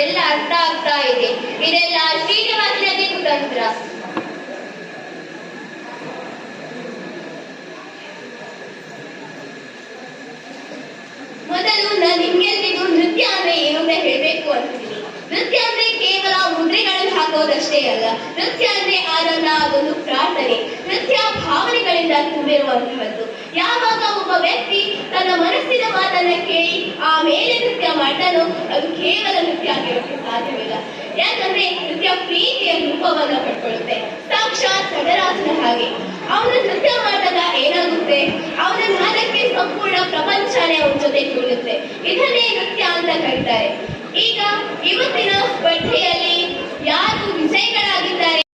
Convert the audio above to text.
ಎಲ್ಲ ಅರ್ಥ ಆಗ್ತಾ ಇದೆ. ಇದೆಲ್ಲ ಶ್ರೀನಿವಾಸನಿಗೆ ಕುತಂತ್ರ. ಮೊದಲು ನಾನು ನಿಮ್ಗೆಲ್ರಿಗೂ ನೃತ್ಯ ಅಂದ್ರೆ ಏನು ಅಂತ ಹೇಳ್ಬೇಕು ಅಂತೀನಿ. ನೃತ್ಯ ಅಂದ್ರೆ ಕೇವಲ ಮುದ್ರೆಗಳನ್ನು ಹಾಕೋದಷ್ಟೇ ಅಲ್ಲ. ನೃತ್ಯ ಅಂದ್ರೆ ಆನಂದ, ಅದೊಂದು ಪ್ರಾರ್ಥನೆ. ನೃತ್ಯ ಭಾವನೆಗಳಿಂದ ತುಂಬಿರುವಂತಹದ್ದು. ಯಾವಾಗ ಒಬ್ಬ ವ್ಯಕ್ತಿ ತನ್ನ ಮನಸ್ಸಿನ ಮಾತನ್ನ ಕೇಳಿ ಆಮೇಲೆ ನೃತ್ಯ ಮಾಡ್ತಾನೋ ಅದು ಕೇವಲ ನೃತ್ಯ ಆಗಿರೋಕ್ಕೆ ಸಾಧ್ಯವಿಲ್ಲ. ಯಾಕಂದ್ರೆ ನೃತ್ಯ ಪ್ರೀತಿಯ ರೂಪವನ್ನ ಪಡ್ಕೊಳ್ಳುತ್ತೆ. ಸಾಕ್ಷಾತ್ ನಟರಾಜನ ಹಾಗೆ ಅವನು ನೃತ್ಯ ಮಾಡಿದಾಗ ಏನಾಗುತ್ತೆ, ಅವನ ನಾದಕ್ಕೆ ಸಂಪೂರ್ಣ ಪ್ರಪಂಚನೇ ಅವನ ಜೊತೆ ಕೂಡುತ್ತೆ. ಇದನ್ನೇ ನೃತ್ಯ ಅಂತ ಕರೀತಾರೆ. ಈಗ ಇವತ್ತಿನ ಸ್ಪರ್ಧೆಯಲ್ಲಿ